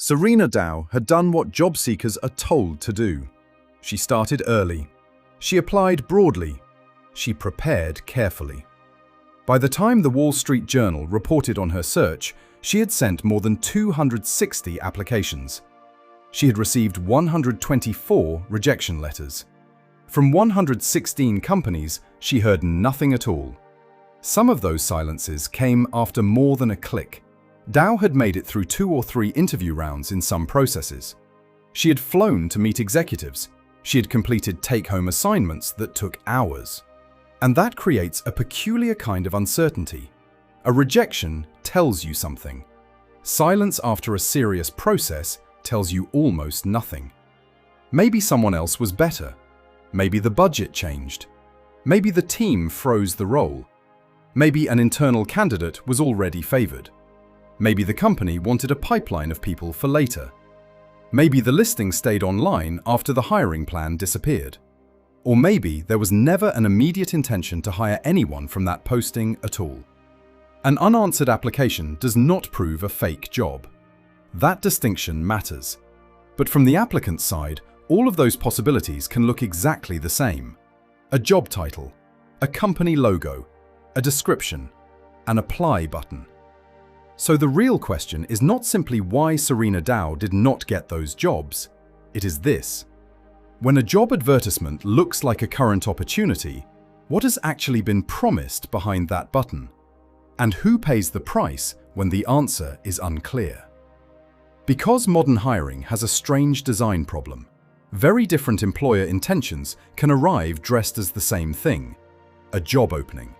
Serena Dow had done what job seekers are told to do. She started early. She applied broadly. She prepared carefully. By the time the Wall Street Journal reported on her search, she had sent more than 260 applications. She had received 124 rejection letters. From 116 companies, she heard nothing at all. Some of those silences came after more than a click. Dow had made it through 2 or 3 interview rounds in some processes. She had flown to meet executives. She had completed take-home assignments that took hours. And that creates a peculiar kind of uncertainty. A rejection tells you something. Silence after a serious process tells you almost nothing. Maybe someone else was better. Maybe the budget changed. Maybe the team froze the role. Maybe an internal candidate was already favored. Maybe the company wanted a pipeline of people for later. Maybe the listing stayed online after the hiring plan disappeared. Or maybe there was never an immediate intention to hire anyone from that posting at all. An unanswered application does not prove a fake job. That distinction matters. But from the applicant's side, all of those possibilities can look exactly the same. A job title, a company logo, a description, an apply button. So the real question is not simply why Serena Dow did not get those jobs. It is this. When a job advertisement looks like a current opportunity, what has actually been promised behind that button? And who pays the price when the answer is unclear? Because modern hiring has a strange design problem, very different employer intentions can arrive dressed as the same thing, a job opening.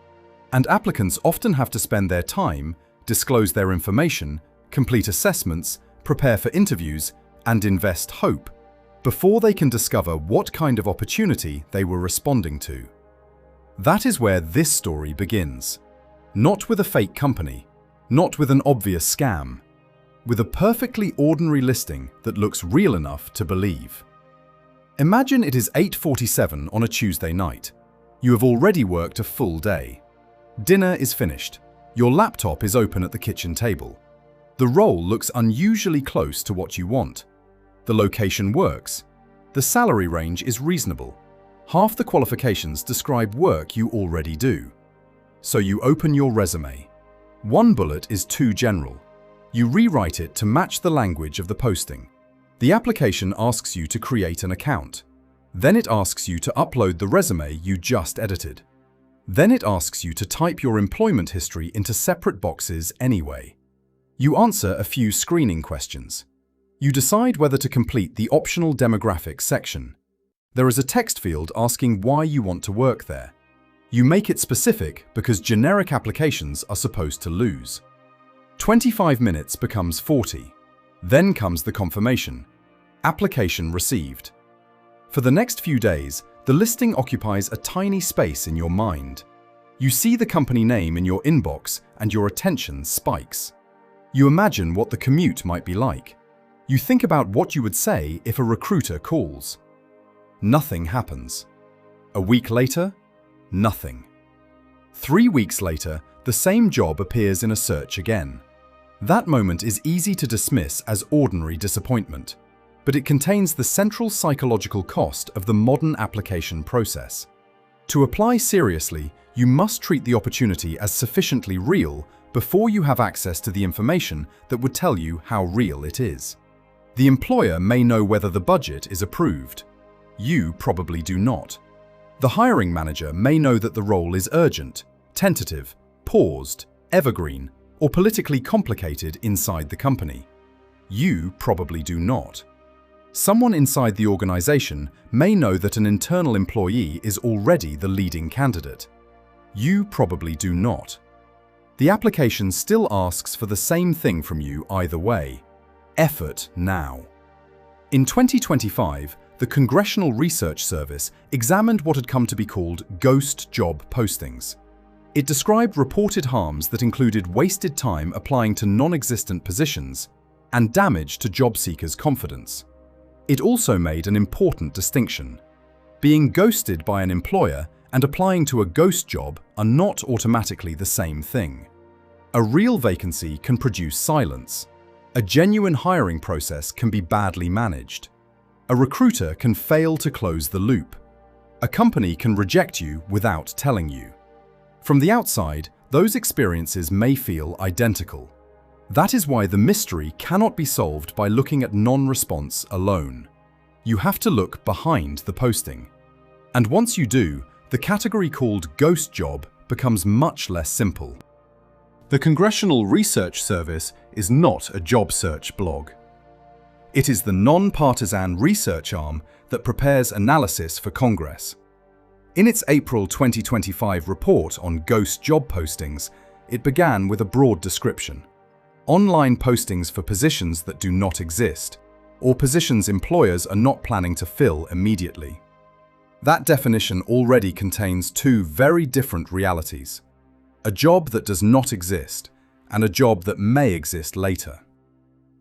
And applicants often have to spend their time, disclose their information, complete assessments, prepare for interviews, and invest hope before they can discover what kind of opportunity they were responding to. That is where this story begins. Not with a fake company, not with an obvious scam, with a perfectly ordinary listing that looks real enough to believe. Imagine it is 8:47 on a Tuesday night. You have already worked a full day. Dinner is finished. Your laptop is open at the kitchen table. The role looks unusually close to what you want. The location works. The salary range is reasonable. Half the qualifications describe work you already do. So you open your resume. One bullet is too general. You rewrite it to match the language of the posting. The application asks you to create an account. Then it asks you to upload the resume you just edited. Then it asks you to type your employment history into separate boxes anyway. You answer a few screening questions. You decide whether to complete the optional demographics section. There is a text field asking why you want to work there. You make it specific because generic applications are supposed to lose. 25 minutes becomes 40. Then comes the confirmation. Application received. For the next few days, the listing occupies a tiny space in your mind. You see the company name in your inbox and your attention spikes. You imagine what the commute might be like. You think about what you would say if a recruiter calls. Nothing happens. A week later, nothing. 3 weeks later, the same job appears in a search again. That moment is easy to dismiss as ordinary disappointment, but it contains the central psychological cost of the modern application process. To apply seriously, you must treat the opportunity as sufficiently real before you have access to the information that would tell you how real it is. The employer may know whether the budget is approved. You probably do not. The hiring manager may know that the role is urgent, tentative, paused, evergreen, or politically complicated inside the company. You probably do not. Someone inside the organization may know that an internal employee is already the leading candidate. You probably do not. The application still asks for the same thing from you either way. Effort now. In 2025, the Congressional Research Service examined what had come to be called ghost job postings. It described reported harms that included wasted time applying to non-existent positions and damage to job seekers' confidence. It also made an important distinction. Being ghosted by an employer and applying to a ghost job are not automatically the same thing. A real vacancy can produce silence. A genuine hiring process can be badly managed. A recruiter can fail to close the loop. A company can reject you without telling you. From the outside, those experiences may feel identical. That is why the mystery cannot be solved by looking at non-response alone. You have to look behind the posting. And once you do, the category called ghost job becomes much less simple. The Congressional Research Service is not a job search blog. It is the non-partisan research arm that prepares analysis for Congress. In its April 2025 report on ghost job postings, it began with a broad description: online postings for positions that do not exist, or positions employers are not planning to fill immediately. That definition already contains two very different realities: a job that does not exist and a job that may exist later.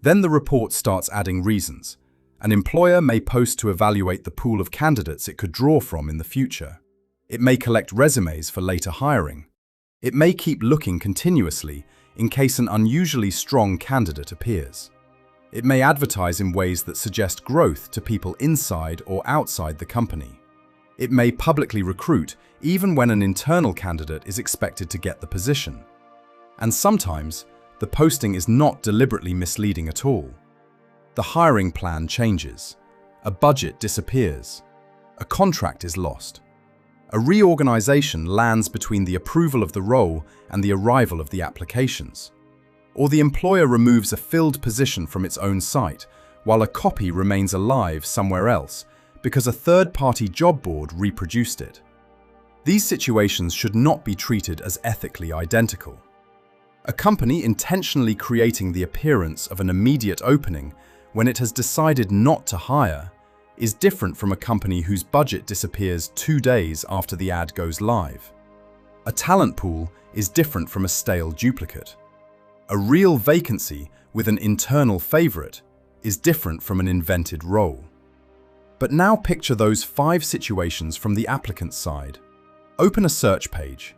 Then the report starts adding reasons. An employer may post to evaluate the pool of candidates it could draw from in the future. It may collect resumes for later hiring. It may keep looking continuously in case an unusually strong candidate appears. It may advertise in ways that suggest growth to people inside or outside the company. It may publicly recruit even when an internal candidate is expected to get the position. And sometimes, the posting is not deliberately misleading at all. The hiring plan changes. A budget disappears. A contract is lost. A reorganization lands between the approval of the role and the arrival of the applications. Or the employer removes a filled position from its own site, while a copy remains alive somewhere else because a third-party job board reproduced it. These situations should not be treated as ethically identical. A company intentionally creating the appearance of an immediate opening when it has decided not to hire is different from a company whose budget disappears 2 days after the ad goes live. A talent pool is different from a stale duplicate. A real vacancy with an internal favorite is different from an invented role. But now picture those 5 situations from the applicant's side. Open a search page.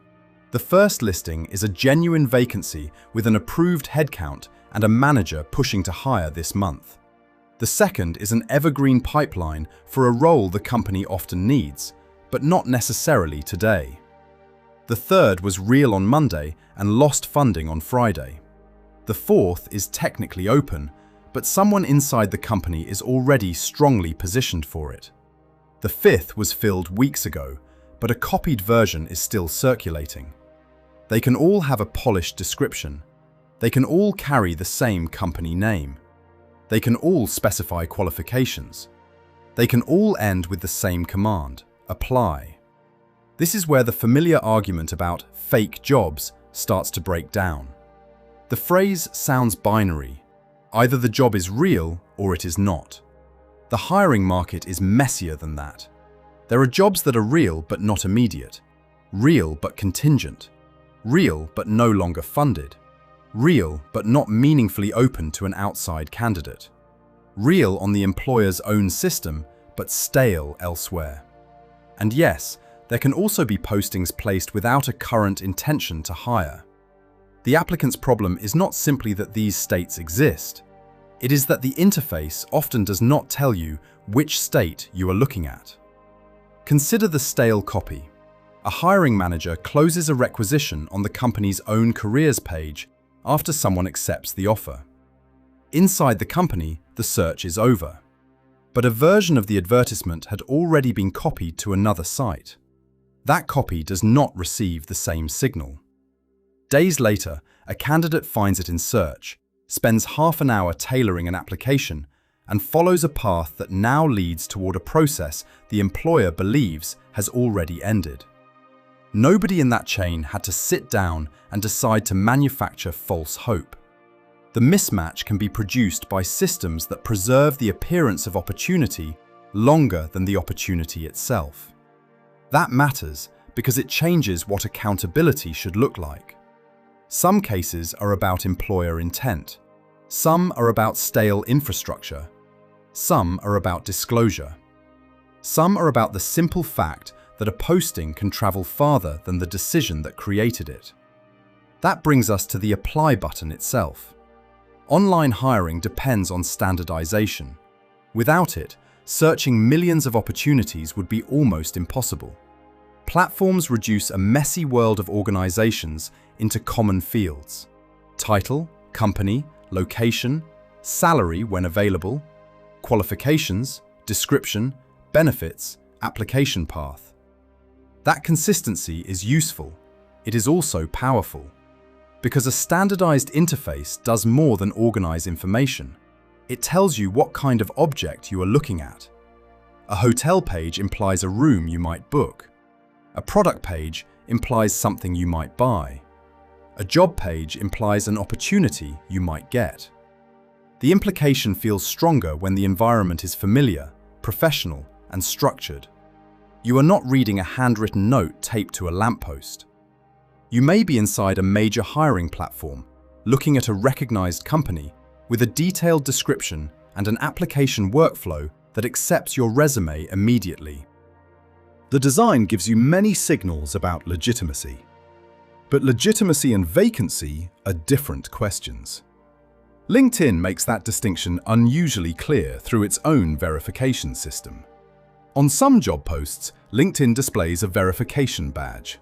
The first listing is a genuine vacancy with an approved headcount and a manager pushing to hire this month. The second is an evergreen pipeline for a role the company often needs, but not necessarily today. The third was real on Monday and lost funding on Friday. The fourth is technically open, but someone inside the company is already strongly positioned for it. The fifth was filled weeks ago, but a copied version is still circulating. They can all have a polished description. They can all carry the same company name. They can all specify qualifications. They can all end with the same command: apply. This is where the familiar argument about fake jobs starts to break down. The phrase sounds binary. Either the job is real or it is not. The hiring market is messier than that. There are jobs that are real but not immediate, real but contingent, real but no longer funded, real but not meaningfully open to an outside candidate, real on the employer's own system but stale elsewhere. And yes, there can also be postings placed without a current intention to hire. The applicant's problem is not simply that these states exist. It is that the interface often does not tell you which state you are looking at. Consider the stale copy. A hiring manager closes a requisition on the company's own careers page after someone accepts the offer. Inside the company, the search is over. But a version of the advertisement had already been copied to another site. That copy does not receive the same signal. Days later, a candidate finds it in search, spends half an hour tailoring an application, and follows a path that now leads toward a process the employer believes has already ended. Nobody in that chain had to sit down and decide to manufacture false hope. The mismatch can be produced by systems that preserve the appearance of opportunity longer than the opportunity itself. That matters because it changes what accountability should look like. Some cases are about employer intent. Some are about stale infrastructure. Some are about disclosure. Some are about the simple fact that a posting can travel farther than the decision that created it. That brings us to the apply button itself. Online hiring depends on standardization. Without it, searching millions of opportunities would be almost impossible. Platforms reduce a messy world of organizations into common fields: title, company, location, salary when available, qualifications, description, benefits, application path. That consistency is useful. It is also powerful, because a standardized interface does more than organize information. It tells you what kind of object you are looking at. A hotel page implies a room you might book. A product page implies something you might buy. A job page implies an opportunity you might get. The implication feels stronger when the environment is familiar, professional, and structured. You are not reading a handwritten note taped to a lamppost. You may be inside a major hiring platform, looking at a recognized company with a detailed description and an application workflow that accepts your resume immediately. The design gives you many signals about legitimacy. But legitimacy and vacancy are different questions. LinkedIn makes that distinction unusually clear through its own verification system. On some job posts, LinkedIn displays a verification badge.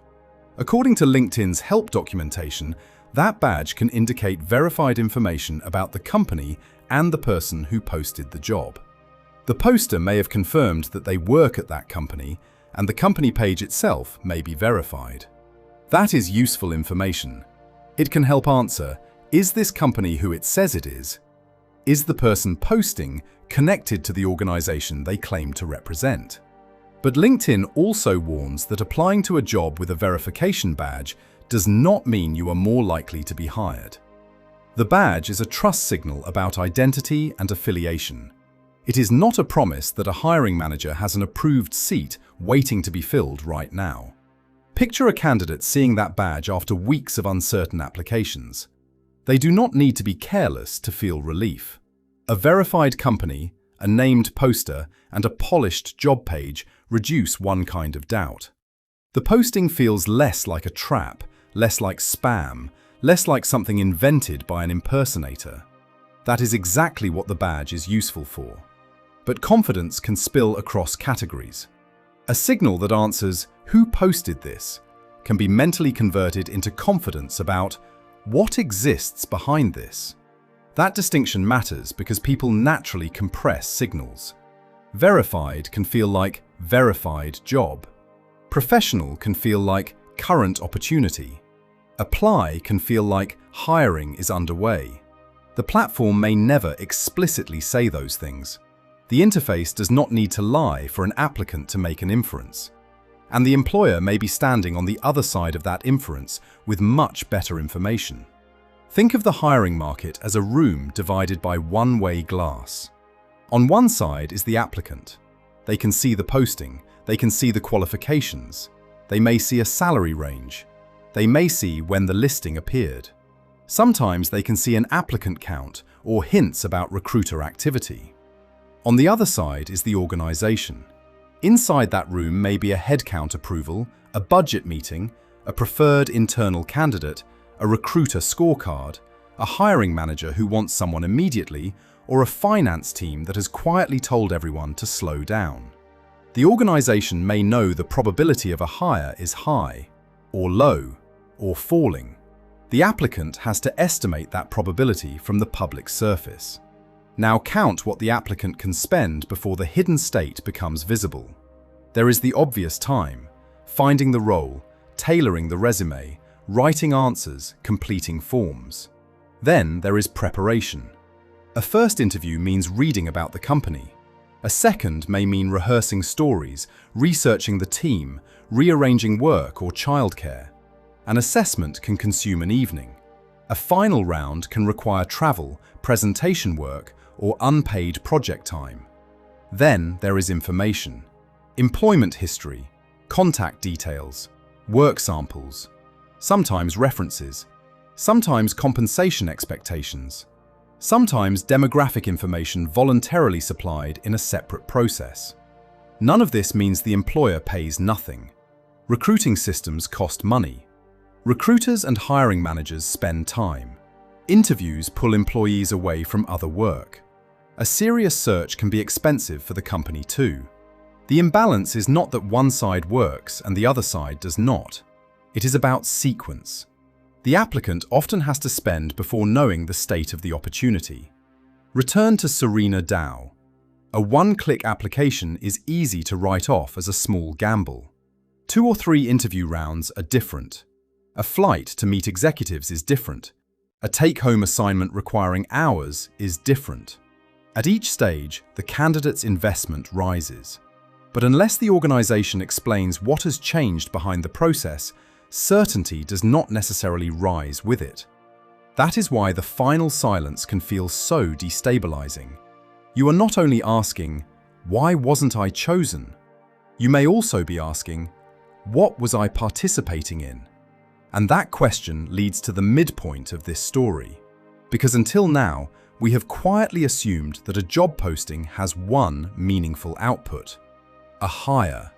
According to LinkedIn's help documentation, that badge can indicate verified information about the company and the person who posted the job. The poster may have confirmed that they work at that company, and the company page itself may be verified. That is useful information. It can help answer, is this company who it says it is? Is the person posting connected to the organization they claim to represent? But LinkedIn also warns that applying to a job with a verification badge does not mean you are more likely to be hired. The badge is a trust signal about identity and affiliation. It is not a promise that a hiring manager has an approved seat waiting to be filled right now. Picture a candidate seeing that badge after weeks of uncertain applications. They do not need to be careless to feel relief. A verified company, a named poster, and a polished job page reduce one kind of doubt. The posting feels less like a trap, less like spam, less like something invented by an impersonator. That is exactly what the badge is useful for. But confidence can spill across categories. A signal that answers, "Who posted this?" can be mentally converted into confidence about what exists behind this. That distinction matters because people naturally compress signals. Verified can feel like verified job. Professional can feel like current opportunity. Apply can feel like hiring is underway. The platform may never explicitly say those things. The interface does not need to lie for an applicant to make an inference. And the employer may be standing on the other side of that inference with much better information. Think of the hiring market as a room divided by one-way glass. On one side is the applicant. They can see the posting, they can see the qualifications, they may see a salary range, they may see when the listing appeared. Sometimes they can see an applicant count or hints about recruiter activity. On the other side is the organization. Inside that room may be a headcount approval, a budget meeting, a preferred internal candidate, a recruiter scorecard, a hiring manager who wants someone immediately, or a finance team that has quietly told everyone to slow down. The organization may know the probability of a hire is high, or low, or falling. The applicant has to estimate that probability from the public surface. Now count what the applicant can spend before the hidden state becomes visible. There is the obvious time, finding the role, tailoring the resume, writing answers, completing forms. Then there is preparation. A first interview means reading about the company. A second may mean rehearsing stories, researching the team, rearranging work or childcare. An assessment can consume an evening. A final round can require travel, presentation work, or unpaid project time. Then there is information. Employment history, contact details, work samples, sometimes references, sometimes compensation expectations, sometimes demographic information voluntarily supplied in a separate process. None of this means the employer pays nothing. Recruiting systems cost money. Recruiters and hiring managers spend time. Interviews pull employees away from other work. A serious search can be expensive for the company too. The imbalance is not that one side works and the other side does not. It is about sequence. The applicant often has to spend before knowing the state of the opportunity. Return to Serena Dow. A one-click application is easy to write off as a small gamble. 2 or 3 interview rounds are different. A flight to meet executives is different. A take-home assignment requiring hours is different. At each stage, the candidate's investment rises. But unless the organization explains what has changed behind the process, certainty does not necessarily rise with it. That is why the final silence can feel so destabilizing. You are not only asking, "Why wasn't I chosen?" You may also be asking, "What was I participating in?" And that question leads to the midpoint of this story. Because until now, we have quietly assumed that a job posting has one meaningful output: a hire.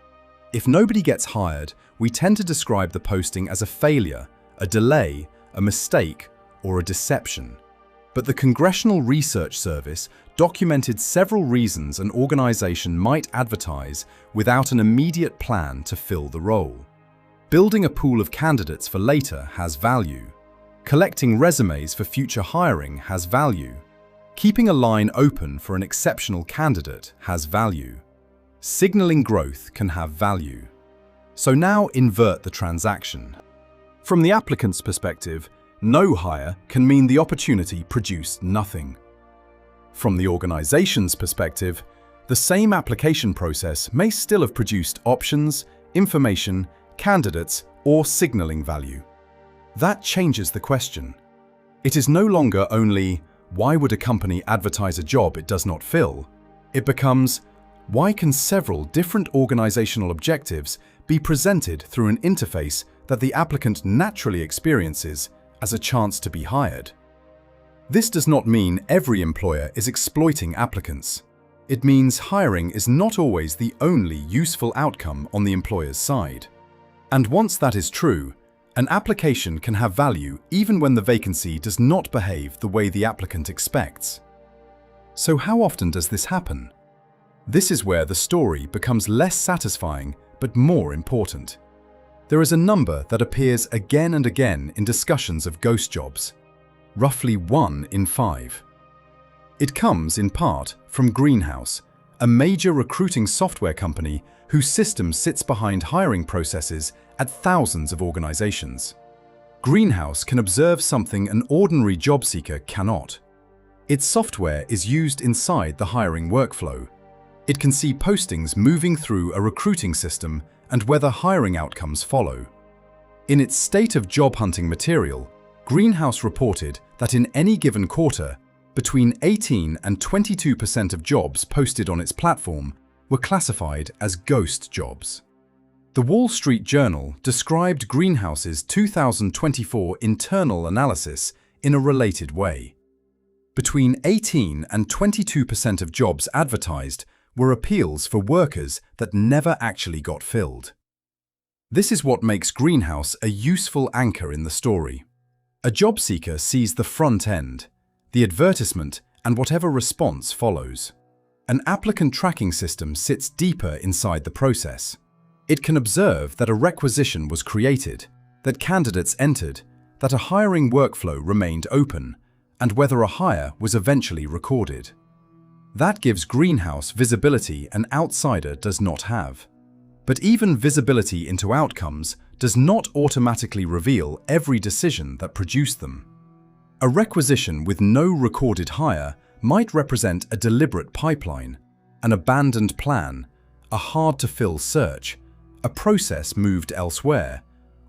If nobody gets hired, we tend to describe the posting as a failure, a delay, a mistake, or a deception. But the Congressional Research Service documented several reasons an organization might advertise without an immediate plan to fill the role. Building a pool of candidates for later has value. Collecting resumes for future hiring has value. Keeping a line open for an exceptional candidate has value. Signaling growth can have value. So now invert the transaction. From the applicant's perspective, no hire can mean the opportunity produced nothing. From the organization's perspective, the same application process may still have produced options, information, candidates, or signaling value. That changes the question. It is no longer only, why would a company advertise a job it does not fill? It becomes, why can several different organizational objectives be presented through an interface that the applicant naturally experiences as a chance to be hired? This does not mean every employer is exploiting applicants. It means hiring is not always the only useful outcome on the employer's side. And once that is true, an application can have value even when the vacancy does not behave the way the applicant expects. So how often does this happen? This is where the story becomes less satisfying but more important. There is a number that appears again and again in discussions of ghost jobs: roughly 1 in 5. It comes in part from Greenhouse, a major recruiting software company whose system sits behind hiring processes at thousands of organizations. Greenhouse can observe something an ordinary job seeker cannot. Its software is used inside the hiring workflow. It can see postings moving through a recruiting system and whether hiring outcomes follow. In its State of Job Hunting material, Greenhouse reported that in any given quarter, between 18 and 22% of jobs posted on its platform were classified as ghost jobs. The Wall Street Journal described Greenhouse's 2024 internal analysis in a related way. Between 18 and 22% of jobs advertised were appeals for workers that never actually got filled. This is what makes Greenhouse a useful anchor in the story. A job seeker sees the front end, the advertisement, and whatever response follows. An applicant tracking system sits deeper inside the process. It can observe that a requisition was created, that candidates entered, that a hiring workflow remained open, and whether a hire was eventually recorded. That gives Greenhouse visibility an outsider does not have. But even visibility into outcomes does not automatically reveal every decision that produced them. A requisition with no recorded hire might represent a deliberate pipeline, an abandoned plan, a hard-to-fill search, a process moved elsewhere,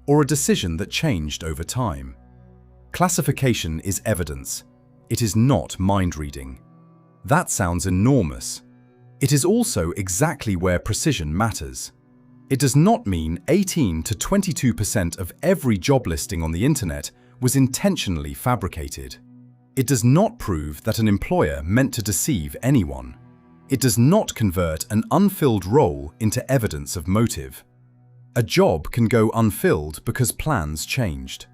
or a decision that changed over time. Classification is evidence. It is not mind-reading. That sounds enormous. It is also exactly where precision matters. It does not mean 18 to 22% of every job listing on the internet was intentionally fabricated. It does not prove that an employer meant to deceive anyone. It does not convert an unfilled role into evidence of motive. A job can go unfilled because plans changed.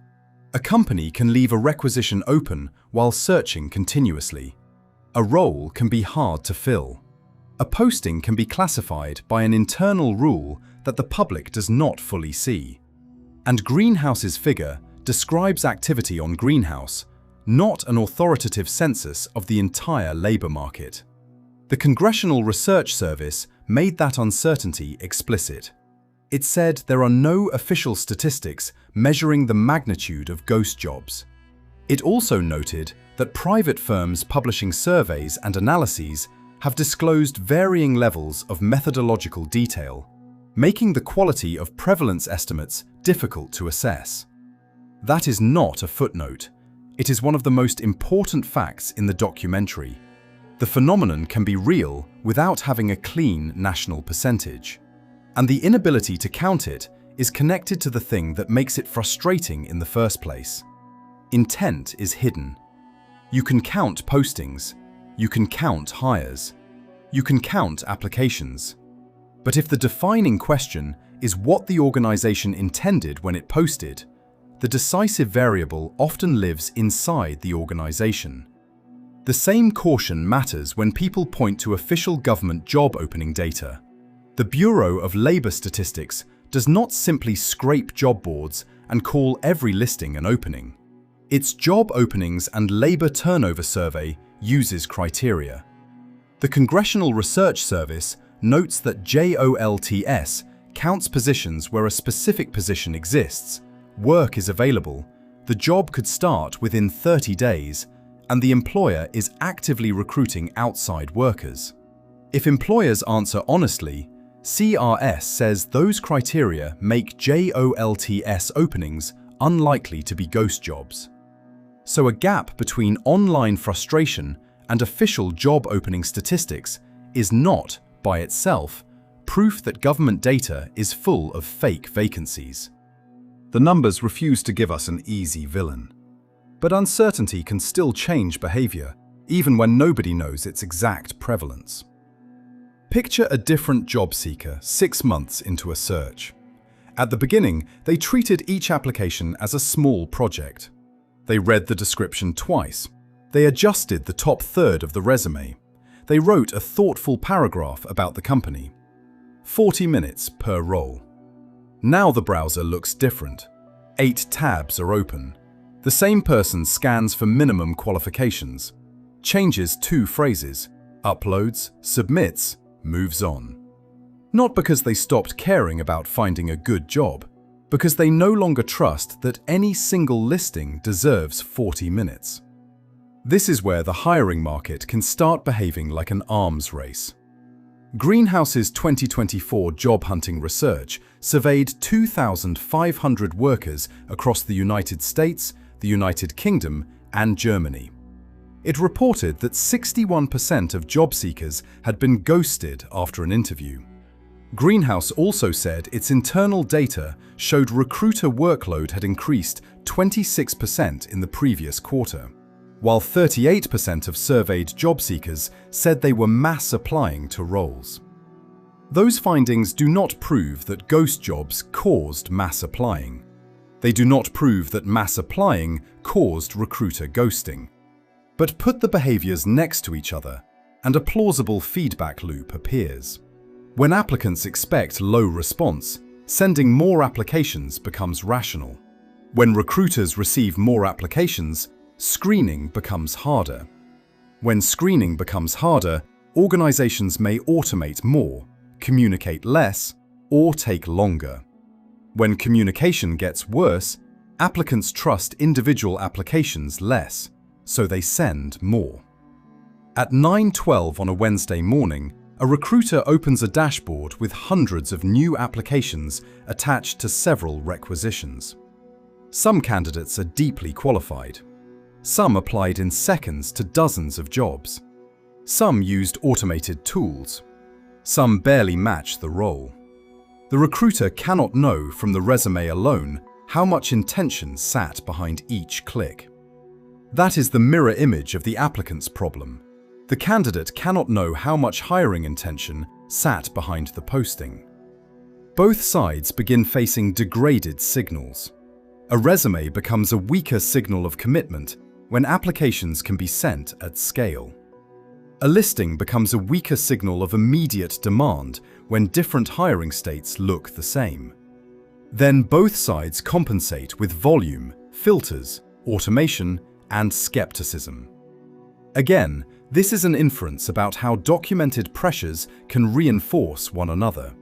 A company can leave a requisition open while searching continuously. A role can be hard to fill. A posting can be classified by an internal rule that the public does not fully see. And Greenhouse's figure describes activity on Greenhouse, not an authoritative census of the entire labor market. The Congressional Research Service made that uncertainty explicit. It said there are no official statistics measuring the magnitude of ghost jobs. It also noted that private firms publishing surveys and analyses have disclosed varying levels of methodological detail, making the quality of prevalence estimates difficult to assess. That is not a footnote. It is one of the most important facts in the documentary. The phenomenon can be real without having a clean national percentage. And the inability to count it is connected to the thing that makes it frustrating in the first place. Intent is hidden. You can count postings. You can count hires. You can count applications. But if the defining question is what the organization intended when it posted, the decisive variable often lives inside the organization. The same caution matters when people point to official government job opening data. The Bureau of Labor Statistics does not simply scrape job boards and call every listing an opening. Its Job Openings and Labor Turnover Survey uses criteria. The Congressional Research Service notes that JOLTS counts positions where a specific position exists, work is available, the job could start within 30 days, and the employer is actively recruiting outside workers. If employers answer honestly, CRS says those criteria make JOLTS openings unlikely to be ghost jobs. So a gap between online frustration and official job opening statistics is not, by itself, proof that government data is full of fake vacancies. The numbers refuse to give us an easy villain. But uncertainty can still change behavior, even when nobody knows its exact prevalence. Picture a different job seeker 6 months into a search. At the beginning, they treated each application as a small project. They read the description twice. They adjusted the top third of the resume. They wrote a thoughtful paragraph about the company. 40 minutes per role. Now the browser looks different. 8 tabs are open. The same person scans for minimum qualifications, changes 2 phrases, uploads, submits, moves on. Not because they stopped caring about finding a good job, because they no longer trust that any single listing deserves 40 minutes. This is where the hiring market can start behaving like an arms race. Greenhouse's 2024 job hunting research surveyed 2,500 workers across the United States, the United Kingdom, and Germany. It reported that 61% of job seekers had been ghosted after an interview. Greenhouse also said its internal data showed recruiter workload had increased 26% in the previous quarter, while 38% of surveyed job seekers said they were mass applying to roles. Those findings do not prove that ghost jobs caused mass applying. They do not prove that mass applying caused recruiter ghosting. But put the behaviors next to each other, and a plausible feedback loop appears. When applicants expect low response, sending more applications becomes rational. When recruiters receive more applications, screening becomes harder. When screening becomes harder, organizations may automate more, communicate less, or take longer. When communication gets worse, applicants trust individual applications less, so they send more. At 9:12 on a Wednesday morning, a recruiter opens a dashboard with hundreds of new applications attached to several requisitions. Some candidates are deeply qualified. Some applied in seconds to dozens of jobs. Some used automated tools. Some barely match the role. The recruiter cannot know from the resume alone how much intention sat behind each click. That is the mirror image of the applicant's problem. The candidate cannot know how much hiring intention sat behind the posting. Both sides begin facing degraded signals. A resume becomes a weaker signal of commitment when applications can be sent at scale. A listing becomes a weaker signal of immediate demand when different hiring states look the same. Then both sides compensate with volume, filters, automation, and skepticism. Again, this is an inference about how documented pressures can reinforce one another,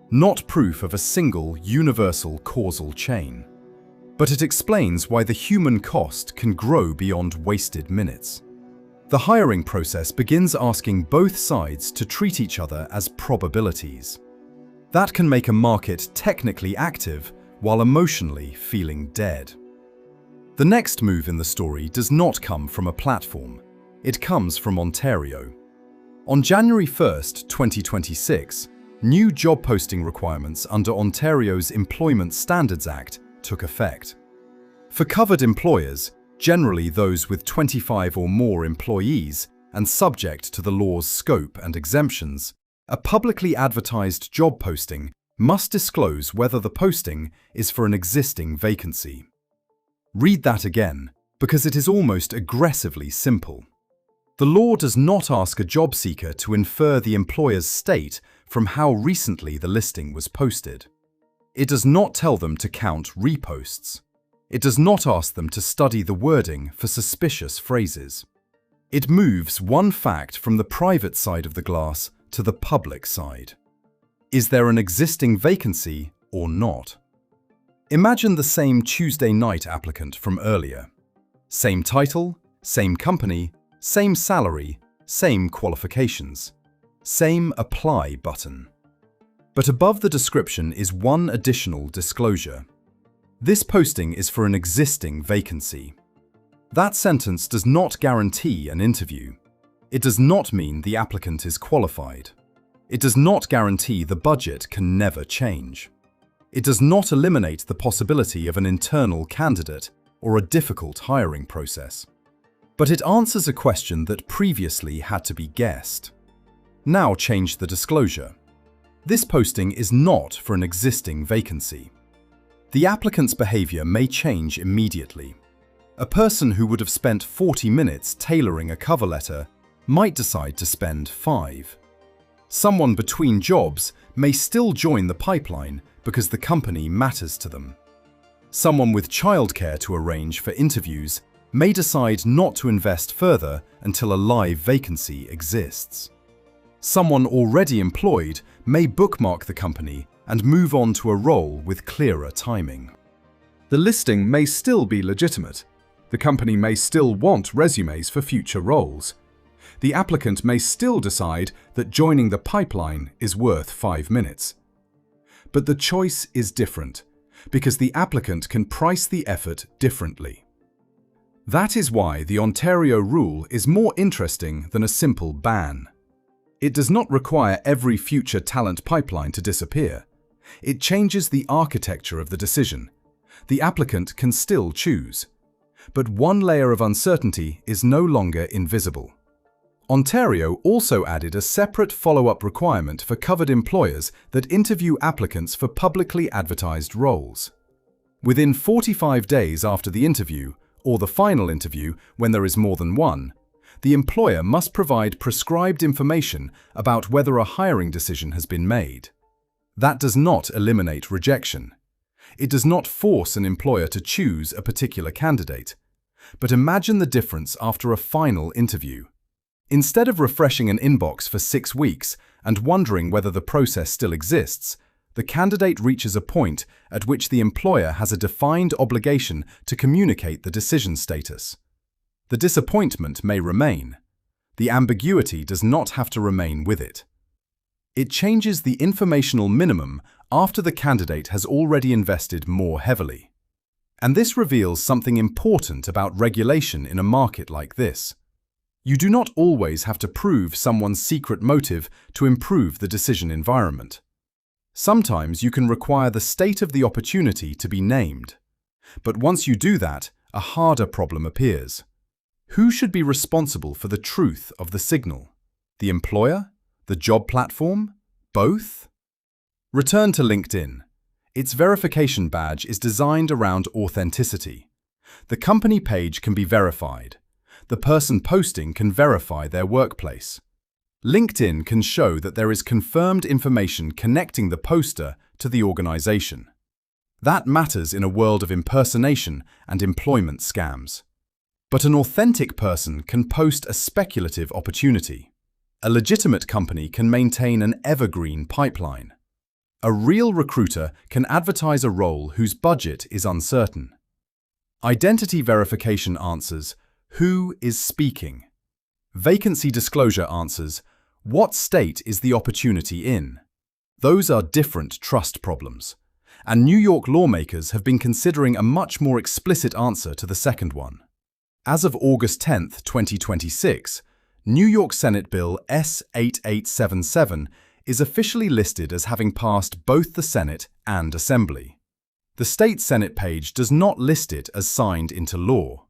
not proof of a single, universal causal chain. But it explains why the human cost can grow beyond wasted minutes. The hiring process begins asking both sides to treat each other as probabilities. That can make a market technically active while emotionally feeling dead. The next move in the story does not come from a platform. It comes from Ontario. On January 1st, 2026, new job posting requirements under Ontario's Employment Standards Act took effect. For covered employers, generally those with 25 or more employees and subject to the law's scope and exemptions, a publicly advertised job posting must disclose whether the posting is for an existing vacancy. Read that again, because it is almost aggressively simple. The law does not ask a job seeker to infer the employer's state from how recently the listing was posted. It does not tell them to count reposts. It does not ask them to study the wording for suspicious phrases. It moves one fact from the private side of the glass to the public side. Is there an existing vacancy or not? Imagine the same Tuesday night applicant from earlier. Same title, same company, same salary, same qualifications, same apply button. But above the description is one additional disclosure. This posting is for an existing vacancy. That sentence does not guarantee an interview. It does not mean the applicant is qualified. It does not guarantee the budget can never change. It does not eliminate the possibility of an internal candidate or a difficult hiring process. But it answers a question that previously had to be guessed. Now change the disclosure. This posting is not for an existing vacancy. The applicant's behavior may change immediately. A person who would have spent 40 minutes tailoring a cover letter might decide to spend 5. Someone between jobs may still join the pipeline because the company matters to them. Someone with childcare to arrange for interviews may decide not to invest further until a live vacancy exists. Someone already employed may bookmark the company and move on to a role with clearer timing. The listing may still be legitimate. The company may still want resumes for future roles. The applicant may still decide that joining the pipeline is worth 5 minutes. But the choice is different, because the applicant can price the effort differently. That is why the Ontario rule is more interesting than a simple ban. It does not require every future talent pipeline to disappear. It changes the architecture of the decision. The applicant can still choose. But one layer of uncertainty is no longer invisible. Ontario also added a separate follow-up requirement for covered employers that interview applicants for publicly advertised roles. Within 45 days after the interview, or the final interview when there is more than one, the employer must provide prescribed information about whether a hiring decision has been made. That does not eliminate rejection. It does not force an employer to choose a particular candidate. But imagine the difference after a final interview. Instead of refreshing an inbox for 6 weeks and wondering whether the process still exists, the candidate reaches a point at which the employer has a defined obligation to communicate the decision status. The disappointment may remain. The ambiguity does not have to remain with it. It changes the informational minimum after the candidate has already invested more heavily. And this reveals something important about regulation in a market like this. You do not always have to prove someone's secret motive to improve the decision environment. Sometimes you can require the state of the opportunity to be named. But once you do that, a harder problem appears. Who should be responsible for the truth of the signal? The employer? The job platform? Both? Return to LinkedIn. Its verification badge is designed around authenticity. The company page can be verified. The person posting can verify their workplace. LinkedIn can show that there is confirmed information connecting the poster to the organization. That matters in a world of impersonation and employment scams. But an authentic person can post a speculative opportunity. A legitimate company can maintain an evergreen pipeline. A real recruiter can advertise a role whose budget is uncertain. Identity verification answers, who is speaking? Vacancy disclosure answers, what state is the opportunity in? Those are different trust problems. And New York lawmakers have been considering a much more explicit answer to the second one. As of August 10, 2026, New York Senate Bill S-8877 is officially listed as having passed both the Senate and Assembly. The state Senate page does not list it as signed into law.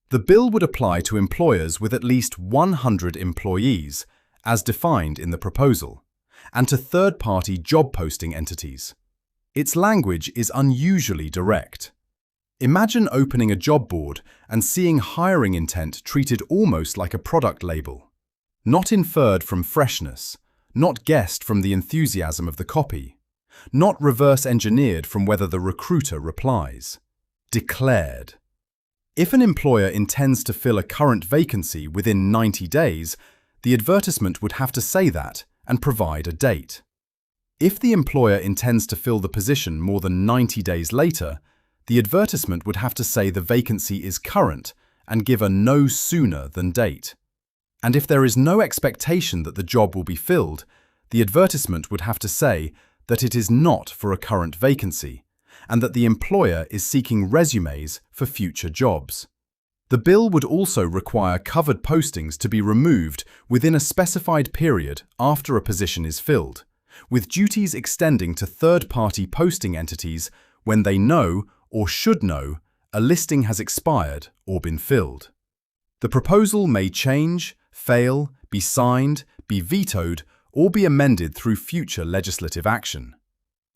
The bill would apply to employers with at least 100 employees, as defined in the proposal, and to third-party job posting entities. Its language is unusually direct. Imagine opening a job board and seeing hiring intent treated almost like a product label. Not inferred from freshness, not guessed from the enthusiasm of the copy, not reverse engineered from whether the recruiter replies. Declared. If an employer intends to fill a current vacancy within 90 days, the advertisement would have to say that and provide a date. If the employer intends to fill the position more than 90 days later, the advertisement would have to say the vacancy is current and give a no sooner than date. And if there is no expectation that the job will be filled, the advertisement would have to say that it is not for a current vacancy and that the employer is seeking resumes for future jobs. The bill would also require covered postings to be removed within a specified period after a position is filled, with duties extending to third-party posting entities when they know or should know a listing has expired or been filled. The proposal may change, fail, be signed, be vetoed, or be amended through future legislative action.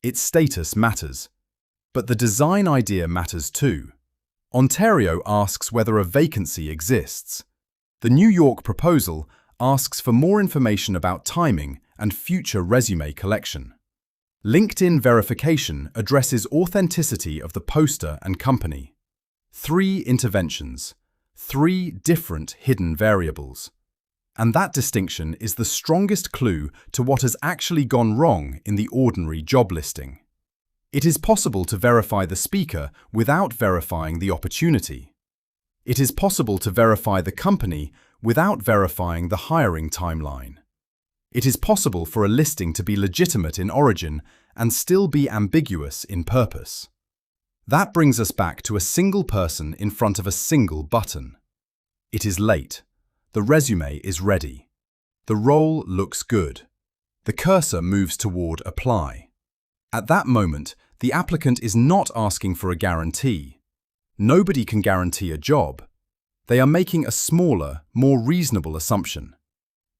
Its status matters. But the design idea matters too. Ontario asks whether a vacancy exists. The New York proposal asks for more information about timing and future resume collection. LinkedIn verification addresses authenticity of the poster and company. 3 interventions, 3 different hidden variables. And that distinction is the strongest clue to what has actually gone wrong in the ordinary job listing. It is possible to verify the speaker without verifying the opportunity. It is possible to verify the company without verifying the hiring timeline. It is possible for a listing to be legitimate in origin and still be ambiguous in purpose. That brings us back to a single person in front of a single button. It is late. The resume is ready. The role looks good. The cursor moves toward apply. At that moment, the applicant is not asking for a guarantee. Nobody can guarantee a job. They are making a smaller, more reasonable assumption.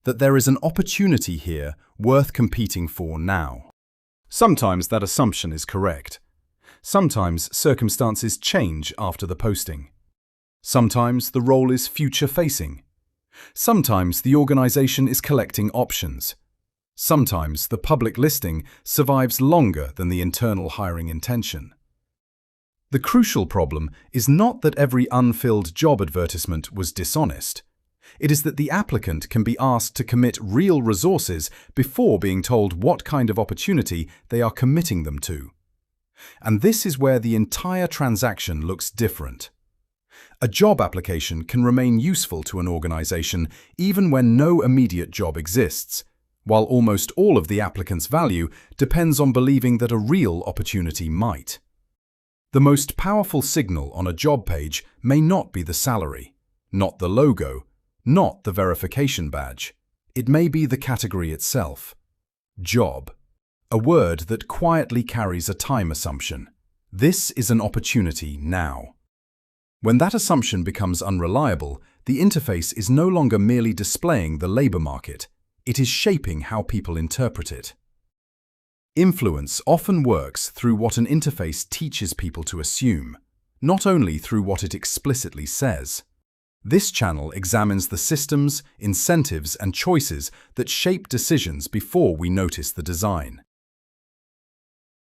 That there is an opportunity here worth competing for now. Sometimes that assumption is correct. Sometimes circumstances change after the posting. Sometimes the role is future-facing. Sometimes the organization is collecting options. Sometimes the public listing survives longer than the internal hiring intention. The crucial problem is not that every unfilled job advertisement was dishonest. It is that the applicant can be asked to commit real resources before being told what kind of opportunity they are committing them to. And this is where the entire transaction looks different. A job application can remain useful to an organization even when no immediate job exists, while almost all of the applicant's value depends on believing that a real opportunity might. The most powerful signal on a job page may not be the salary, not the logo, not the verification badge. It may be the category itself. Job. A word that quietly carries a time assumption. This is an opportunity now. When that assumption becomes unreliable, the interface is no longer merely displaying the labor market. It is shaping how people interpret it. Influence often works through what an interface teaches people to assume, not only through what it explicitly says. This channel examines the systems, incentives, and choices that shape decisions before we notice the design.